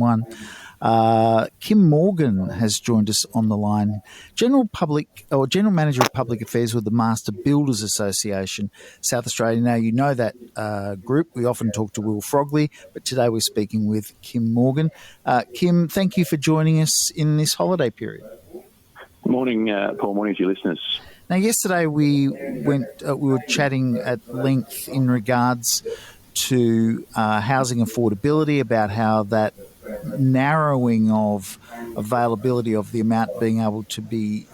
one. Kim Morgan has joined us on the line, General Manager of Public Affairs with the Master Builders Association, South Australia. Now, you know that group. We often talk to Will Frogley, but today we're speaking with Kim Morgan. Kim, thank you for joining us in this holiday period. Morning, Paul. Morning to your listeners. Now, yesterday we were chatting at length in regards to housing affordability, about how that narrowing of availability of the amount being able to be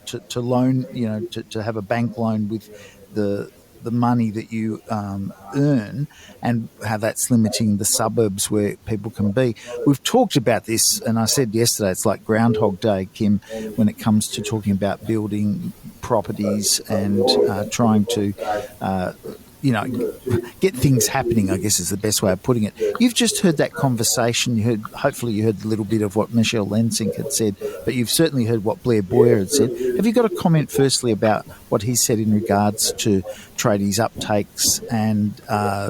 to loan, to have a bank loan with the money that you earn, and how that's limiting the suburbs where people can be. We've talked about this, and I said yesterday it's like Groundhog Day, Kim, when it comes to talking about building properties and trying to get things happening, I guess is the best way of putting it. You've just heard that conversation. Hopefully you heard a little bit of what Michelle Lensink had said, but you've certainly heard what Blair Boyer had said. Have you got a comment firstly about what he said in regards to tradies' uptakes and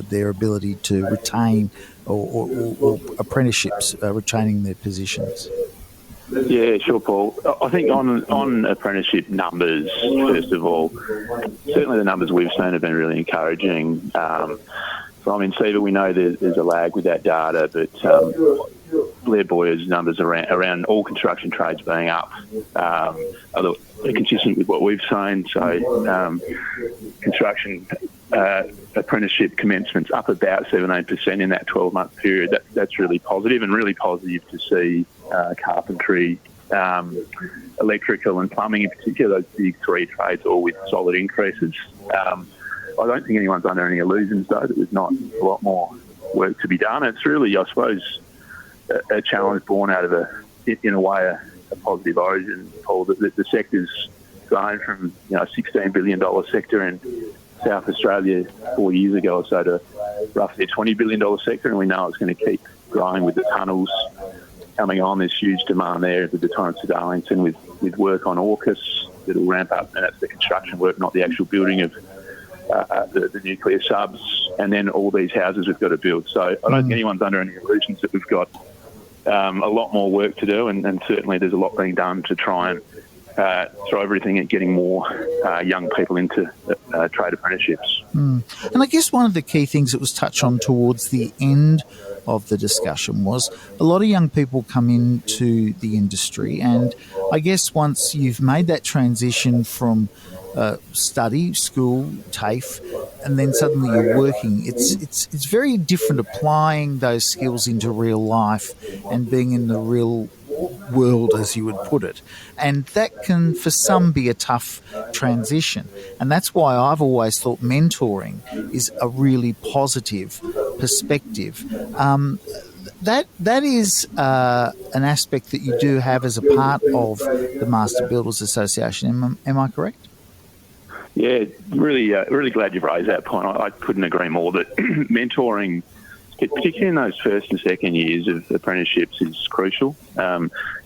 their ability to retain or apprenticeships retaining their positions? Yeah, sure, Paul. I think on apprenticeship numbers, first of all, certainly the numbers we've seen have been really encouraging. From Inseeva, we know there's a lag with that data, but Blair Boyer's numbers around all construction trades being up are consistent with what we've seen. So construction apprenticeship commencements up about 17% in that 12-month period. That's really positive, and really positive to see carpentry, electrical and plumbing in particular, those big three trades, all with solid increases. I don't think anyone's under any illusions, though, that there's not a lot more work to be done. It's really, I suppose, a challenge born out of in a way, a positive origin, Paul, that the sector's grown from a $16 billion sector in South Australia 4 years ago or so to roughly a $20 billion sector, and we know it's going to keep growing with the tunnels coming on. There's huge demand there with the Torrens to Darlington, with work on AUKUS that'll ramp up, and that's the construction work, not the actual building of the nuclear subs, and then all these houses we've got to build. So I don't think anyone's under any illusions that we've got a lot more work to do, and certainly there's a lot being done to try and throw everything at getting more young people into trade apprenticeships. And I guess one of the key things that was touched on towards the end of the discussion was a lot of young people come into the industry, and I guess once you've made that transition from study, school, TAFE, and then suddenly you're working, it's very different applying those skills into real life and being in the real world, as you would put it. And that can, for some, be a tough transition. And that's why I've always thought mentoring is a really positive perspective. That is an aspect that you do have as a part of the Master Builders Association. Am I correct? Yeah, really glad you've raised that point. I couldn't agree more that mentoring, particularly in those first and second years of apprenticeships, is crucial.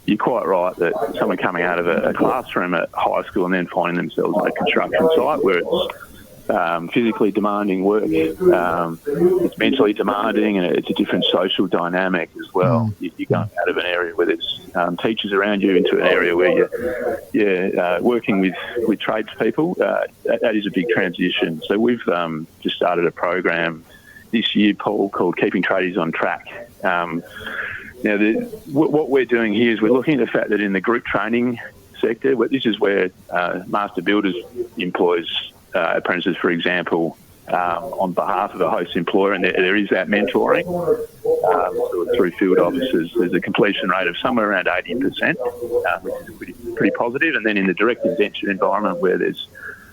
You're quite right that someone coming out of a classroom at high school and then finding themselves on a construction site where it's physically demanding work, it's mentally demanding, and it's a different social dynamic as well. You're going out of an area where there's teachers around you into an area where you're working with tradespeople. That is a big transition. So we've just started a program this year, Paul, called Keeping Tradies on Track. Now, what we're doing here is we're looking at the fact that in the group training sector, this is where Master Builders employs apprentices, for example, on behalf of a host employer, and there is that mentoring through field officers. There's a completion rate of somewhere around 80%, which is pretty positive. And then in the direct indenture environment where it's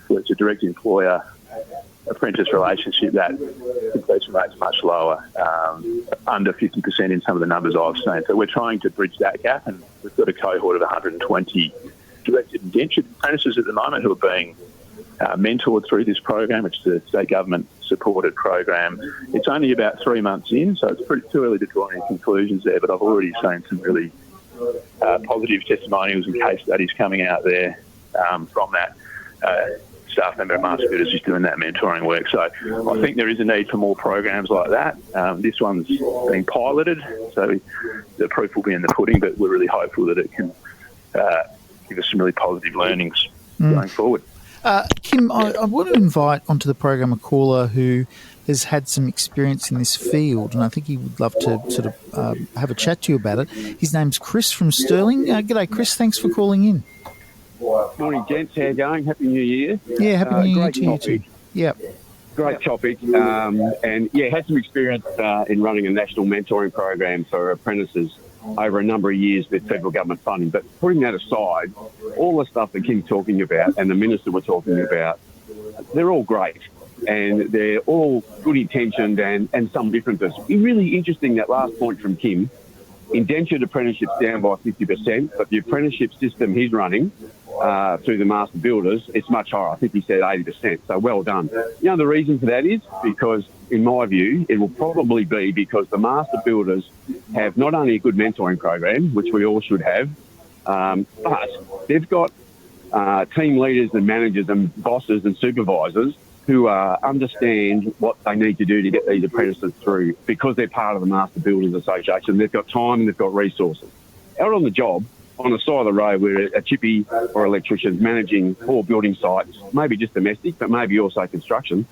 a direct employer apprentice relationship, that completion rate is much lower, under 50% in some of the numbers I've seen. So we're trying to bridge that gap, and we've got a cohort of 120 directed indentured apprentices at the moment who are being mentored through this program, which is a state government supported program. It's only about 3 months in, so it's too early to draw any conclusions there, but I've already seen some really positive testimonials and case studies coming out there from that. staff member at Master Builders who's doing that mentoring work. So I think there is a need for more programs like that. This one's being piloted, so the proof will be in the pudding, but we're really hopeful that it can give us some really positive learnings going forward. Kim, I want to invite onto the program a caller who has had some experience in this field, and I think he would love to sort of have a chat to you about it. His name's Chris from Stirling. G'day, Chris. Thanks for calling in. Morning, gents. How you going? Happy New Year. Yeah, Happy New Year to you too. Yep. Great topic. And, had some experience in running a national mentoring program for apprentices over a number of years with federal government funding. But putting that aside, all the stuff that Kim's talking about and the Minister were talking about, they're all great. And they're all good intentioned and some differences. It's really interesting, that last point from Kim. Indentured apprenticeships down by 50%, but the apprenticeship system he's running through the Master Builders, it's much higher. I think he said 80%, so well done. You know, the reason for that is because, in my view, it will probably be because the Master Builders have not only a good mentoring program, which we all should have, but they've got team leaders and managers and bosses and supervisors who understand what they need to do to get these apprentices through, because they're part of the Master Builders Association. They've got time and they've got resources. Out on the job, on the side of the road where a chippy or electrician's managing 4 building sites, maybe just domestic, but maybe also construction,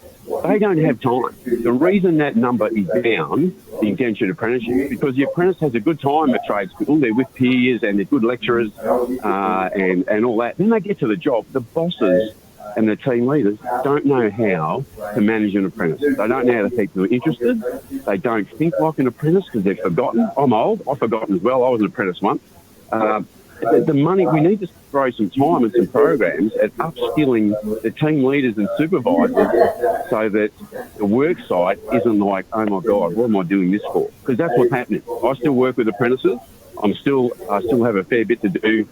they don't have time. The reason that number is down, the indentured apprenticeship, is because the apprentice has a good time at trade school. They're with peers and they're good lecturers and all that. Then they get to the job. The bosses and the team leaders don't know how to manage an apprentice. They don't know how to keep them interested. They don't think like an apprentice because they've forgotten. I'm old. I've forgotten as well. I was an apprentice once. The money, we need to throw some time and some programs at upskilling the team leaders and supervisors so that the work site isn't like, oh my God, what am I doing this for? Because that's what's happening. I still work with apprentices. I still have a fair bit to do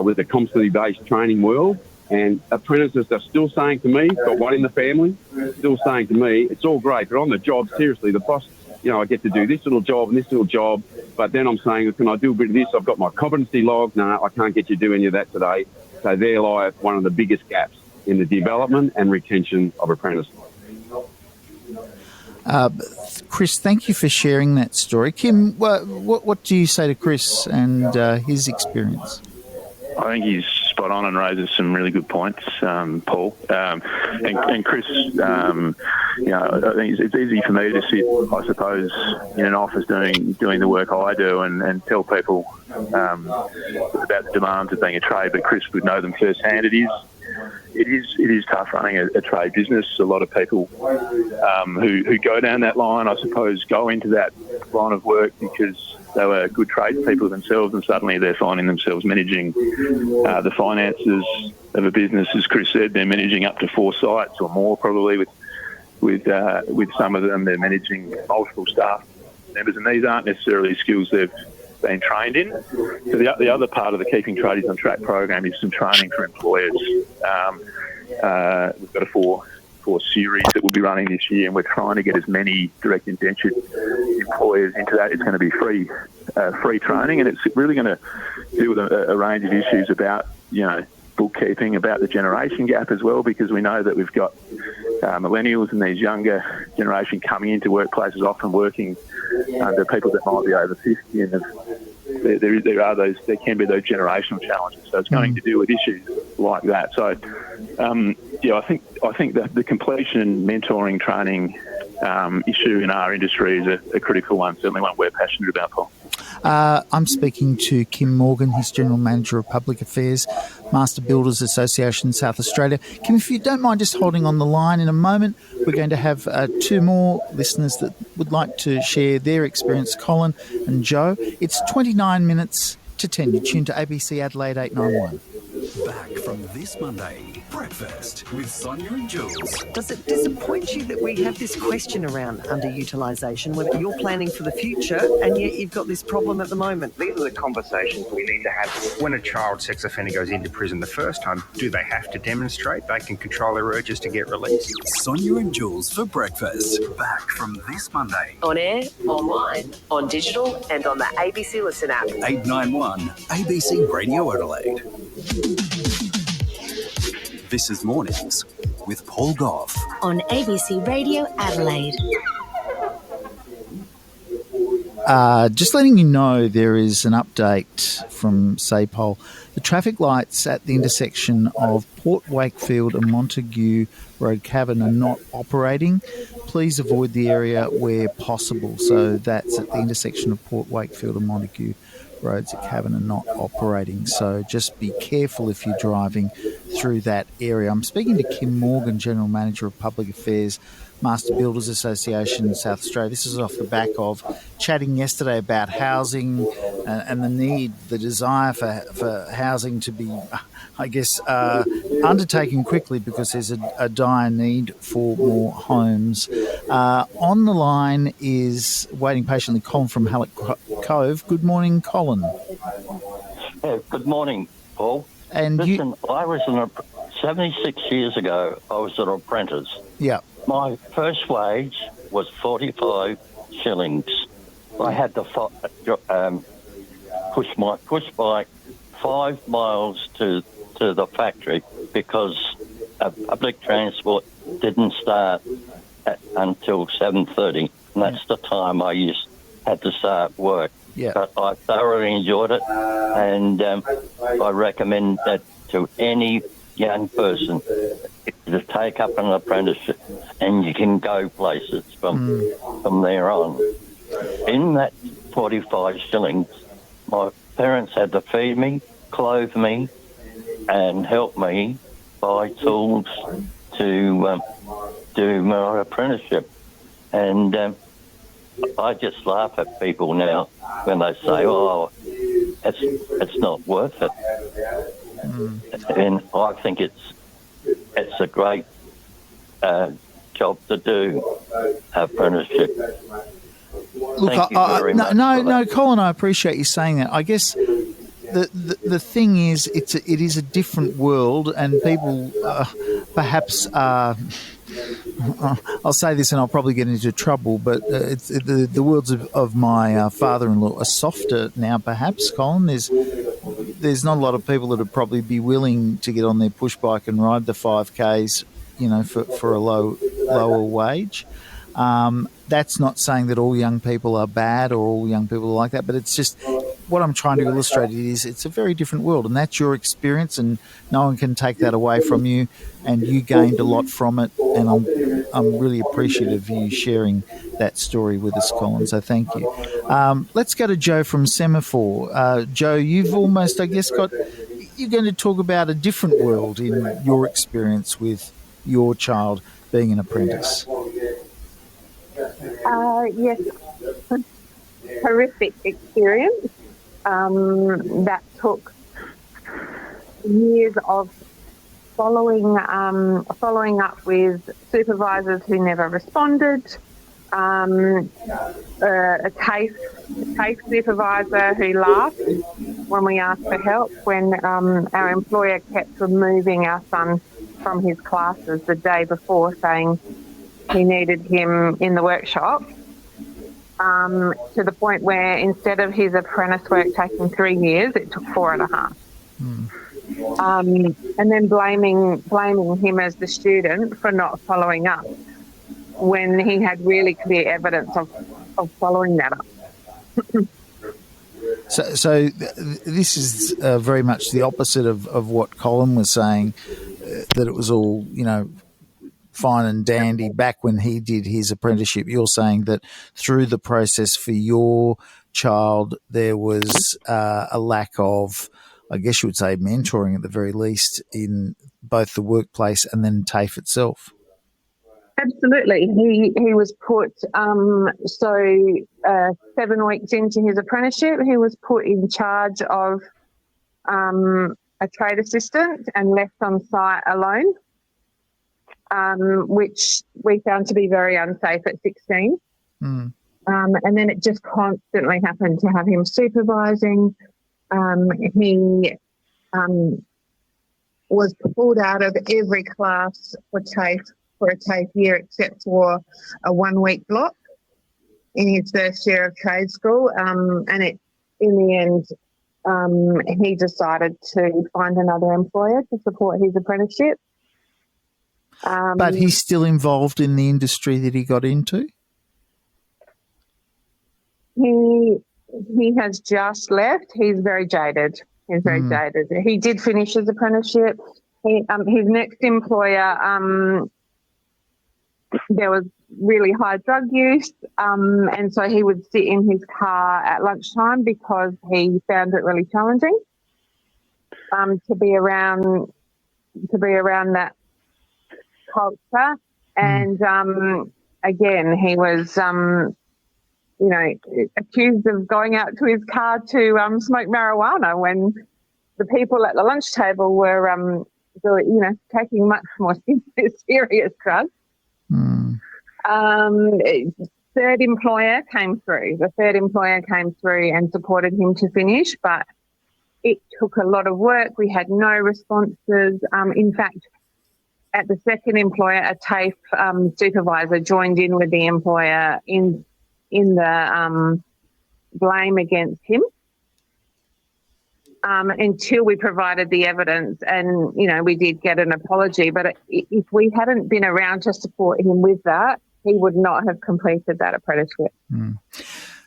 with the competency-based training world. And apprentices are still saying to me, got one in the family, still saying to me, it's all great, but on the job, seriously, the boss, I get to do this little job and this little job, but then I'm saying, can I do a bit of this? I've got my competency log. No, I can't get you to do any of that today. So there lies one of the biggest gaps in the development and retention of apprentices. Chris, thank you for sharing that story. Kim, what do you say to Chris and his experience? I think he's spot on and raises some really good points, Paul. And Chris, I think it's easy for me to sit, I suppose, in an office doing the work I do and tell people about the demands of being a trade, but Chris would know them firsthand. It is tough running a trade business. A lot of people who go down that line, I suppose, go into that line of work because they were good tradespeople themselves, and suddenly they're finding themselves managing the finances of a business. As Chris said, they're managing up to 4 sites or more, probably with some of them. They're managing multiple staff members, and these aren't necessarily skills they've been trained in. So the other part of the Keeping Tradies on Track program is some training for employers. We've got a 4 series that we'll be running this year, and we're trying to get as many direct indentured employers into that. It's going to be free training, and it's really going to deal with a range of issues about bookkeeping, about the generation gap as well, because we know that we've got millennials and these younger generation coming into workplaces, often working under people that might be over 50, and there can be those generational challenges. So it's going to deal with issues like that. So I think that the completion mentoring training issue in our industry is a critical one, certainly one we're passionate about, Paul. I'm speaking to Kim Morgan, he's General Manager of Public Affairs, Master Builders Association, South Australia. Kim, if you don't mind just holding on the line in a moment, we're going to have 2 more listeners that would like to share their experience, Colin and Joe. It's 29 minutes to 10. You tune to ABC Adelaide 891. Back from this Monday, breakfast with Sonia and Jules. Does it disappoint you that we have this question around underutilisation, whether you're planning for the future and yet you've got this problem at the moment? These are the conversations we need to have. When a child sex offender goes into prison the first time, do they have to demonstrate they can control their urges to get released? Sonia and Jules for breakfast. Back from this Monday. On air, online, on digital and on the ABC Listen app. 891 ABC Radio Adelaide. This is Mornings with Paul Goff on ABC Radio Adelaide. Just letting you know, there is an update from SAPOL. The traffic lights at the intersection of Port Wakefield and Montague Road Cavern are not operating. Please avoid the area where possible. So that's at the intersection of Port Wakefield and Montague Roads at Cavern are not operating. So just be careful if you're driving through that area. I'm speaking to Kim Morgan, General Manager of Public Affairs, Master Builders Association in South Australia. This is off the back of chatting yesterday about housing and the need, the desire for housing to be, I guess, undertaken quickly because there's a dire need for more homes. On the line is, waiting patiently, Colin from Hallett Cove. Good morning, Colin. Yeah, good morning, Paul. And listen, I was 76 years ago, I was an apprentice. Yeah. My first wage was 45 shillings. I had to push my push bike 5 miles to the factory because public transport didn't start until 7:30, and that's the time I had to start work. Yeah. But I thoroughly enjoyed it, and I recommend that to any young person to take up an apprenticeship, and you can go places from there on. In that 45 shillings, my parents had to feed me, clothe me, and help me buy tools to do my apprenticeship. And I just laugh at people now when they say, "Oh, it's not worth it." And I think it's a great job to do, apprenticeship. Look, Thank you very much. No, Colin, I appreciate you saying that. I guess the thing is, it is a different world, and people perhaps are. I'll say this, and I'll probably get into trouble, but it's the words of my father-in-law are softer now. Perhaps, Colin, there's not a lot of people that would probably be willing to get on their push bike and ride the 5Ks, for a lower wage. That's not saying that all young people are bad or all young people are like that, but it's just what I'm trying to illustrate is it's a very different world, and that's your experience, and no one can take that away from you, and you gained a lot from it, and I'm really appreciative of you sharing that story with us, Colin, so thank you. Let's go to Joe from Semaphore. Joe, you've almost, I guess, you're going to talk about a different world in your experience with your child being an apprentice. Yes, horrific experience that took years of following up with supervisors who never responded, a case supervisor who laughed when we asked for help, when our employer kept removing our son from his classes the day before, saying he needed him in the workshop, to the point where instead of his apprentice work taking 3 years, it took 4.5. And then blaming him as the student for not following up when he had really clear evidence of following that up. So this is very much the opposite of what Colin was saying, that it was all, fine and dandy back when he did his apprenticeship. You're saying that through the process for your child, there was a lack of, I guess you would say, mentoring at the very least in both the workplace and then TAFE itself. Absolutely. He was put, 7 weeks into his apprenticeship, he was put in charge of a trade assistant and left on site alone, which we found to be very unsafe at 16. And then it just constantly happened to have him supervising. He was pulled out of every class for a TAFE year except for a 1-week block in his first year of trade school. In the end, he decided to find another employer to support his apprenticeship. But he's still involved in the industry that he got into? He has just left. He's very jaded. Jaded. He did finish his apprenticeship. His next employer, there was really high drug use, and so he would sit in his car at lunchtime because he found it really challenging to be around that culture. And again, he was accused of going out to his car to smoke marijuana when the people at the lunch table were taking much more serious drugs. Third employer came through. The third employer came through and supported him to finish, but it took a lot of work. We had no responses. In fact, at the second employer, a TAFE supervisor joined in with the employer in the blame against him until we provided the evidence. And, we did get an apology. But if we hadn't been around to support him with that, he would not have completed that apprenticeship.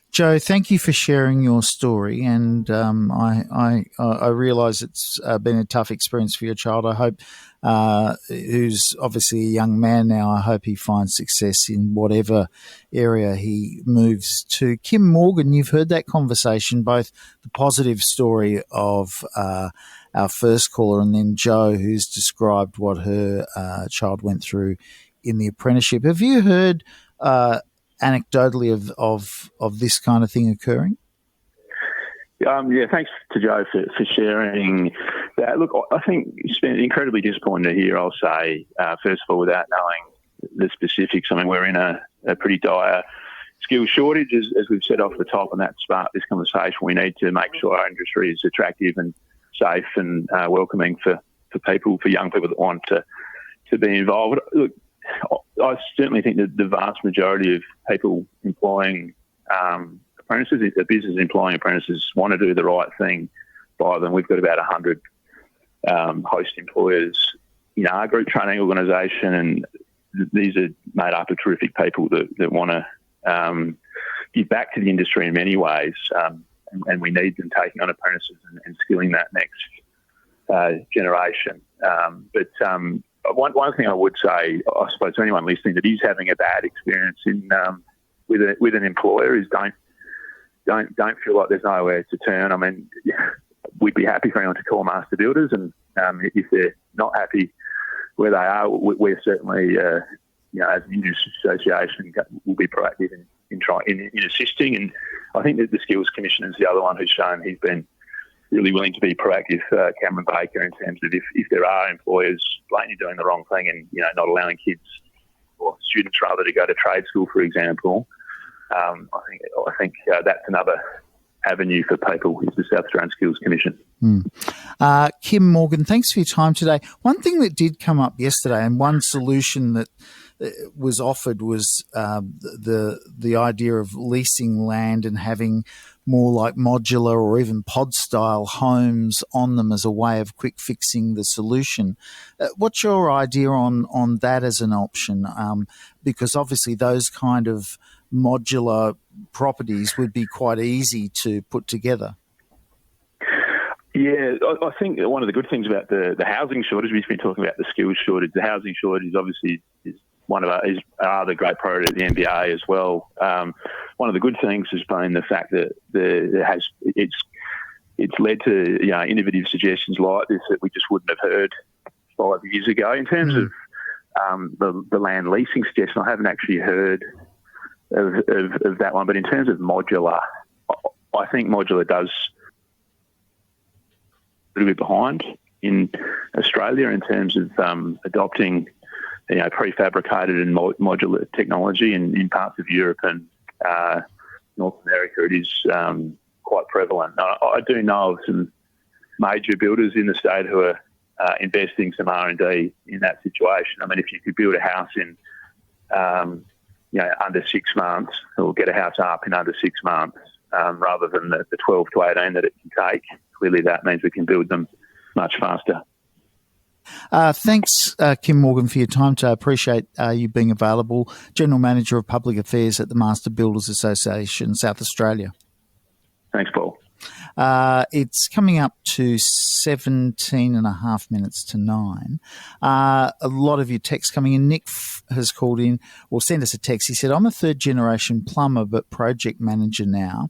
Joe, thank you for sharing your story, and I realise it's been a tough experience for your child. I hope, who's obviously a young man now, I hope he finds success in whatever area he moves to. Kim Morgan, you've heard that conversation, both the positive story of our first caller and then Joe, who's described what her child went through in the apprenticeship. Have you heard anecdotally of this kind of thing occurring? Thanks to Joe for sharing that. Look, I think it's been incredibly disappointing to hear, I'll say, first of all, without knowing the specifics. I mean, we're in a pretty dire skills shortage, as we've said off the top, and that sparked this conversation. We need to make sure our industry is attractive and safe and welcoming for young people that want to be involved. Look, I certainly think that the vast majority of people employing apprentices, the business employing apprentices, want to do the right thing by them. We've got about 100 host employers in our group training organisation, and these are made up of terrific people that want to give back to the industry in many ways, and we need them taking on apprentices and skilling that next generation. One thing I would say, I suppose, to anyone listening that is having a bad experience with an employer is don't feel like there's nowhere to turn. I mean, we'd be happy for anyone to call Master Builders, and if they're not happy where they are, we're certainly, as an industry association, we'll be proactive in assisting. And I think that the Skills Commissioner is the other one who's shown he's been really willing to be proactive, Cameron Baker, in terms of if there are employers blatantly doing the wrong thing and not allowing kids or students rather to go to trade school, for example. I think that's another avenue for people is the South Australian Skills Commission. Kim Morgan, thanks for your time today. One thing that did come up yesterday, and one solution that was offered, was the idea of leasing land and having more like modular or even pod-style homes on them as a way of quick fixing the solution. What's your idea on that as an option? Because obviously those kind of modular properties would be quite easy to put together. Yeah, I think one of the good things about the housing shortage, we've been talking about the skills shortage, the housing shortage obviously is one of our other great priority at the NBA as well. One of the good things has been the fact that it's led to innovative suggestions like this that we just wouldn't have heard 5 years ago. In terms of the land leasing suggestion, I haven't actually heard of that one, but in terms of modular, I think modular does a little bit behind in Australia in terms of adopting prefabricated and modular technology. In parts of Europe and North America, it is quite prevalent. I do know of some major builders in the state who are investing some R&D in that situation. I mean, if you could build a house in under 6 months, or get a house up in under 6 months, rather than the 12 to 18 that it can take, clearly that means we can build them much faster. Thanks, Kim Morgan, for your time today. I appreciate you being available. General Manager of Public Affairs at the Master Builders Association, South Australia. Thanks, Paul. It's coming up to 17 and a half minutes to 9. A lot of your texts coming in. Nick has called in or sent us a text. He said, I'm a third-generation plumber but project manager now.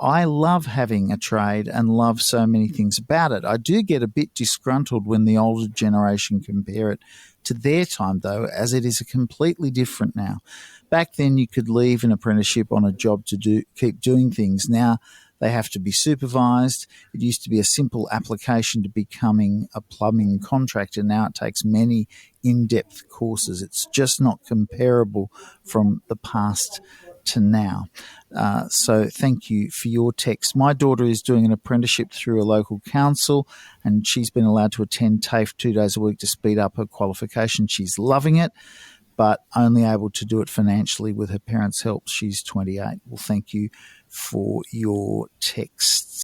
I love having a trade and love so many things about it. I do get a bit disgruntled when the older generation compare it to their time, though, as it is completely different now. Back then, you could leave an apprenticeship on a job to keep doing things. Now, they have to be supervised. It used to be a simple application to becoming a plumbing contractor. Now it takes many in-depth courses. It's just not comparable from the past to now. So thank you for your text. My daughter is doing an apprenticeship through a local council, and she's been allowed to attend TAFE 2 days a week to speed up her qualification. She's loving it, but only able to do it financially with her parents' help. She's 28. Well, thank you for your texts.